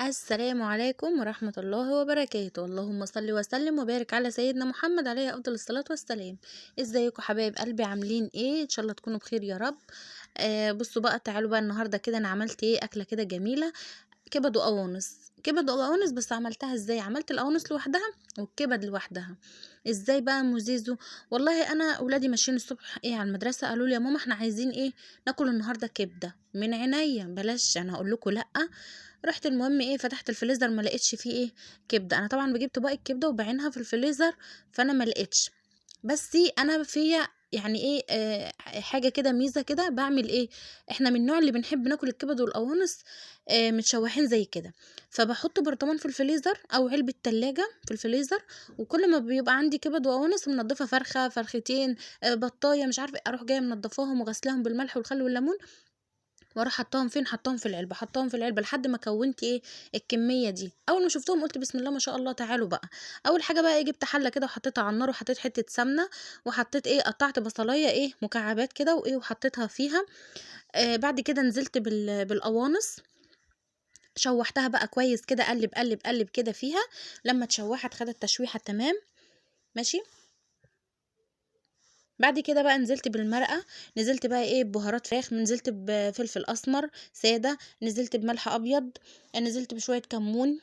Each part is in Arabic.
السلام عليكم ورحمة الله وبركاته. اللهم صل وسلم وبارك على سيدنا محمد عليه أفضل الصلاة والسلام. ازيكم حبايب قلبي؟ عاملين ايه؟ ان شاء الله تكونوا بخير يا رب. بصوا بقى، تعالوا بقى النهارده كده انا عملت ايه اكلة كده جميلة. كبد وقوانص. كبد وقوانص، بس عملتها ازاي؟ عملت القوانص لوحدها والكبد لوحدها. ازاي بقى موزيزو؟ والله انا اولادي ماشيين الصبح ايه على المدرسه، قالوا لي يا ماما احنا عايزين ايه ناكل النهارده كبده. من عينيا، بلاش انا هقول لكم لا. رحت المهم ايه فتحت الفريزر، ما لقيتش فيه ايه كبده. انا طبعا بجيب طبق الكبده وبعينها في الفريزر، فانا ما لقيتش. بس انا فيا يعني ايه حاجه كده، ميزه كده بعمل ايه. احنا من النوع اللي بنحب ناكل الكبد والقوانص متشوحين زي كده. فبحط برطمان في الفريزر او علبه تلاجة في الفريزر، وكل ما بيبقى عندي كبد وقوانص منضفه فرخه فرختين بطايه مش عارفه، اروح جايه منضفاهم وغسلاهم بالملح والخل والليمون، واروح حطاهم فين، حطاهم في العلبه، حطاهم في العلبه لحد ما كونت ايه الكميه دي. اول ما شفتهم قلت بسم الله ما شاء الله، تعالوا بقى. اول حاجه بقى ايه، جبت حله كده وحطيتها على النار وحطيت حته سمنه، وحطيت ايه قطعت بصلايه ايه مكعبات كده وايه وحطيتها فيها. بعد كده نزلت بالقوانص، شوحتها بقى كويس كده، قلب قلب قلب كده فيها. لما اتشوحت خدت تشويحه تمام. ماشي. بعد كده بقى نزلت بالمرقه، نزلت بقى ايه ببهارات فراخ، نزلت بفلفل اسمر ساده، نزلت بملح ابيض، نزلت بشويه كمون.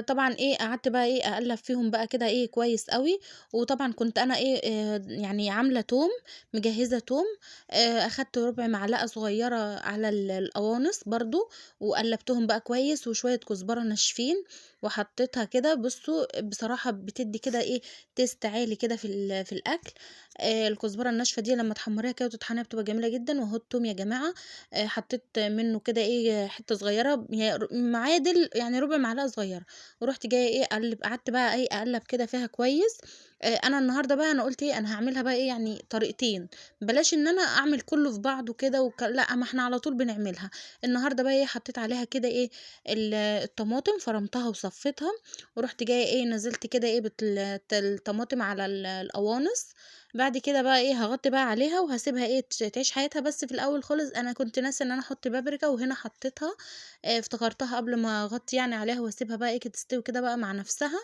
طبعًا إيه، قعدت بقى إيه، أقلّب فيهم بقى كده إيه كويس أوي. وطبعًا كنت أنا إيه، يعني عاملة توم، مجهّزة توم. أخدت ربع معلقة صغيّرة على القوانص برضه، وقلّبتهم بقى كويس، وشوية كزبرة ناشفين وحطيتها كده. بُصّوا بصراحة بتدّي كده إيه taste عالي كده في الأكل. الكزبرة الناشفة دي لمّا تحمّريها كده وتطحنيها بتبقى جميلة جدًا. وأهو التوم يا جماعة، حطيت منّه كده إيه حتّة صغيّرة، هي معادل يعني ربع معلقة صغيّرة. ورُحت جاية إيه أقلّب، قعدت بقى إيه أقلّب كده فيها كويس. أنا النهارده بقى أنا قُلت إيه، أنا هاعملها بقى إيه يعني طريقتين، بلاش إن أنا أعمل كلّه في بعضه كده لأ، ما إحنا على طول بنعملها. النهارده بقى إيه حطيت عليها كده إيه الطماطم، فرمتها وصفيتها، ورُحت جاية إيه نزلت كده إيه الطماطم على القوانص. بعد كده بقى إيه هاغطّي بقى عليها وهاسيبها إيه تعيش حياتها. بس في الأول خالص أنا كنت ناسية إن أنا أحط بابريكا، وهنا حطيتها. افتكرتها قبل ما أغطّي يعني عليها واسيبها بقى إيه تستوي كده بقى مع نفسها.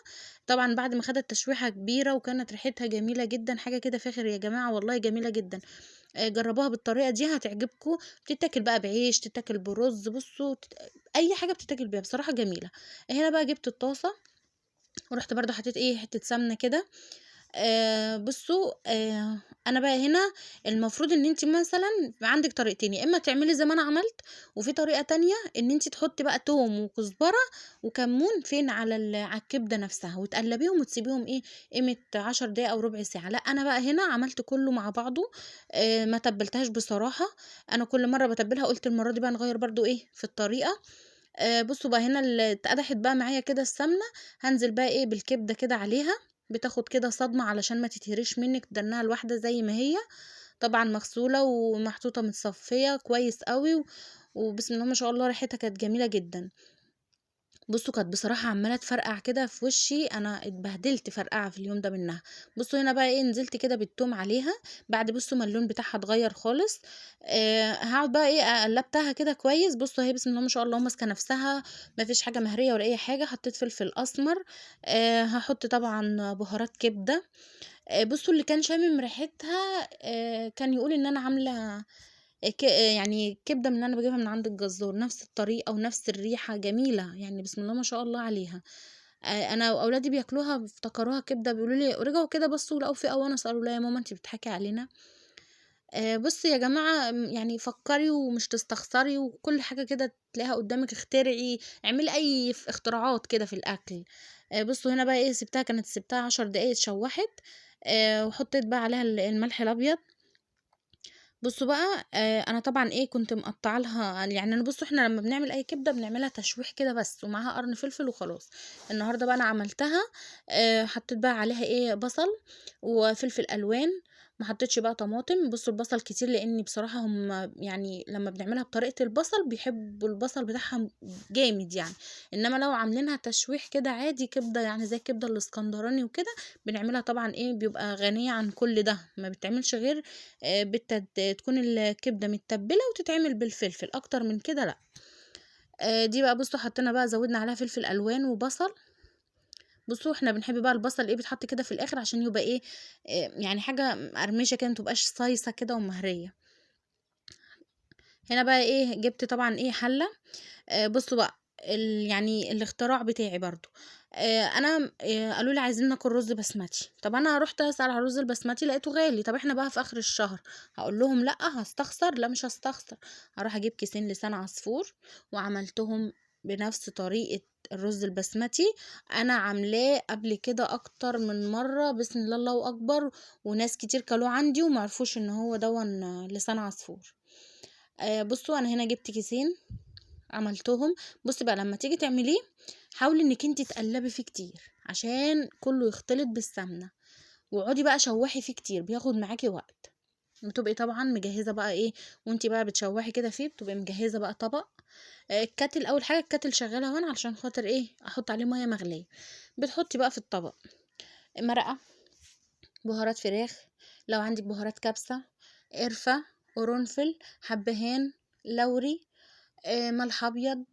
طبعًا بعد ما خدت تشويحة كبيرة وكانت ريحتها جميلة جدًا، حاجة كده فاخر يا جماعة والله جميلة جدًا. جرّبوها بالطريقة دي هتعجبكم. بتتاكل بقى بعيش، تتاكل برُز، بُصّوا أي حاجة بتتاكل بيها بصراحة جميلة. هنا بقى جبت الطاسة، ورُحت برضه حطيت إيه حتّة سمنة كده. بُصّوا، أنا بقى هنا المفروض إن أنتِ مثلًا عندِك طريقتين، يا إمّا تعملي زي ما أنا عملت، وفي طريقة تانية إن أنتِ تحطّي بقى توم وكزبرة وكمون فين على الكبدة نفسها، وتقلّبيهم وتسيبيهم إيه قيمة 10 دقايق أو ربع ساعة. لأ، أنا بقى هنا عملت كلّه مع بعضه. ما تبّلتهاش بصراحة. أنا كل مرّة باتبّلها، قُلت المرّة دي بقى نغيّر برضه إيه في الطريقة. بُصّوا بقى هنا اتقدحت بقى معايا كده السمنة، هانزل بقى إيه بالكبدة كده عليها، بتاخد كده صدمة علشان ما تتهريش منِّك، تدنّها لواحدة زي ما هي. طبعًا مغسولة ومحطوطة متصفية كويس أوي، وبسم الله ما شاء الله ريحتها كانت جميلة جدًا. بُصّوا كانت بصراحة عمّالة تفرقع كده في وشّي، أنا اتبهدلت فرقعة في اليوم ده منها. بُصّوا هنا بقى إيه نزلت كده بالتوم عليها، بعد بُصّوا ما اللون بتاعها اتغيّر خالص. هاقعد بقى إيه قلّبتها كده كويس. بُصّوا أهي بسم الله ما شاء الله ماسكة نفسها، ما فيش حاجة مهرية ولا أي حاجة. حطيت فلفل أسمر، هاحط طبعًا بهارات كبدة. بُصّوا اللي كان شامم ريحتها كان يقول إن أنا عاملة يعني كبدة من اللي أنا باجيبها من عند الجزار، نفس الطريقة ونفس الريحة جميلة، يعني بسم الله ما شاء الله عليها. أنا وأولادي بياكلوها افتكروها كبدة، بيقولوا لي رجعوا كده بصّوا لقوا في قوانص، قالوا: "لا يا ماما أنتِ بتضحكي علينا." بُصّي يا جماعة، يعني فكّري ومش تستخسري، وكل حاجة كده تلاقيها قدّامِك اخترعي، اعملي أي اختراعات كده في الأكل. بُصّوا هنا بقى إيه سِبتها 10 دقايق اتشوّحت. وحطيت بقى عليها الملح الأبيض. بُصّوا بقى، أنا طبعًا إيه كنت مقطّعة لها يعني أنا بُصّوا إحنا لمّا بنعمل أي كبدة بنعملها تشويح كده بس، ومعاها قرن فلفل وخلاص. النهارده بقى أنا عملتها، حطيت بقى عليها إيه بصل وفلفل ألوان، ما حطيتش بقى طماطم. بُصّوا البصل كتير لإني بصراحة هم يعني لمّا بنعملها بطريقة البصل بيحبوا البصل بتاعها جامد يعني. إنّما لو عاملينها تشويح كده عادي كبدة يعني زي الكبدة الإسكندراني وكده، بنعملها طبعًا إيه بيبقى غنية عن كل ده، ما بتتعملش غير تكون الكبدة متّبلة وتتعمل بالفلفل، أكتر من كده لأ. دي بقى بصوا حطينا بقى زودنا عليها فلفل الوان وبصل. بصوا احنا بنحب بقى البصل ايه بيتحط كده في الاخر عشان يبقى ايه، يعني حاجه مقرمشه كده متبقاش صيصه كده ومهريه. هنا بقى ايه جبت طبعا ايه حله. بصوا بقى يعني الاختراع بتاعي برضو. انا قالوا لي عايزين ناكل رز بسمتي. طب انا رحت اسال على الرز البسمتي لقيته غالي. طب احنا بقى في اخر الشهر هقول لهم لا هستخسر؟ لا مش هستخسر. هروح اجيب كيسين لسان عصفور وعملتهم بنفس طريقه الرز البسمتي. انا عاملاه قبل كده اكتر من مره، بسم الله الله اكبر، وناس كتير كلوه عندي ومعرفوش ان هو دون لسان عصفور. بصوا انا هنا جبت كيسين عملتهم. بصي بقى لما تيجي تعمليه حاولي انك انت تقلبي فيه كتير عشان كله يختلط بالسمنه، واقعدي بقى شوحي فيه كتير بياخد معاكي وقت. بتبقي طبعا مجهزه بقى ايه وانتي بقى بتشوحي كده فيه، بتبقي مجهزه بقى طبق. الكاتل اول حاجه الكاتل شغاله هون علشان خاطر ايه احط عليه ميه مغليه. بتحطي بقى في الطبق مرقه، بهارات فراخ، لو عندك بهارات كبسه، قرفه، قرنفل، حبهان، لوري، ملح ابيض.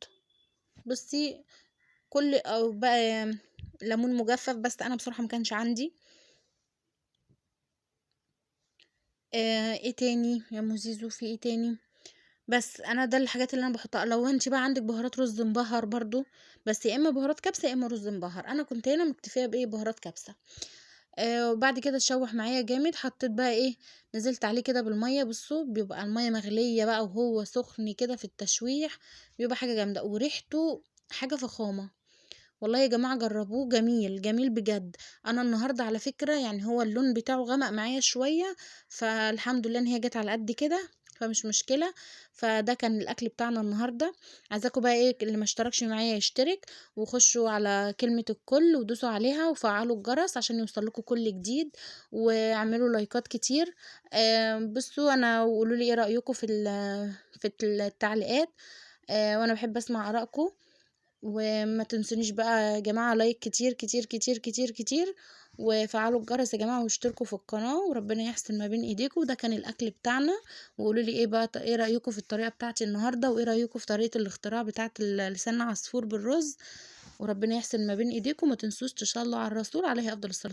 بصي كل او بقى ليمون مجفف بس انا بصراحه ما كانش عندي. ايه تاني يا مزيزو؟ في ايه تاني؟ بس انا ده الحاجات اللي انا بحطها. لو انت بقى عندك بهارات رز مبهر برضو، بس يا اما بهارات كبسه يا اما رز مبهر. انا كنت هنا مكتفيه بايه بهارات كبسه. وبعد كده تشوح معايا جامد. حطيت بقى ايه، نزلت عليه كده بالميه. بصوا بيبقى الميه مغليه بقى وهو سخن كده في التشويح، بيبقى حاجه جامده وريحته حاجه فخامه. والله يا جماعة جربوه، جميل جميل بجد. انا النهاردة على فكرة يعني هو اللون بتاعه غمق معايا شوية، فالحمد لله ان هي جت على قد كده، فمش مشكلة. فده كان الاكل بتاعنا النهاردة. عايزاكم بقى ايه اللي ما اشتركش معايا يشترك، وخشوا على كلمة الكل ودوسوا عليها وفعلوا الجرس عشان يوصلكوا كل جديد، واعملوا لايكات كتير. بصوا انا وقولوا لي ايه رأيكم في التعليقات. وانا بحب اسمع ارائكم. وما تنسونيش بقى يا جماعة لايك كتير كتير كتير كتير كتير، وفعلوا الجرس يا جماعة واشتركوا في القناة، وربنا يحسن ما بين ايديكم. ده كان الاكل بتاعنا. وقولوا لي ايه بقى ايه رأيكم في الطريقة بتاعتي النهاردة، وايه رأيكم في طريقة الاختراع بتاعت لسان عصفور بالرز. وربنا يحسن ما بين ايديكم. ما تنسوش تصلوا على الرسول عليه افضل الصلاة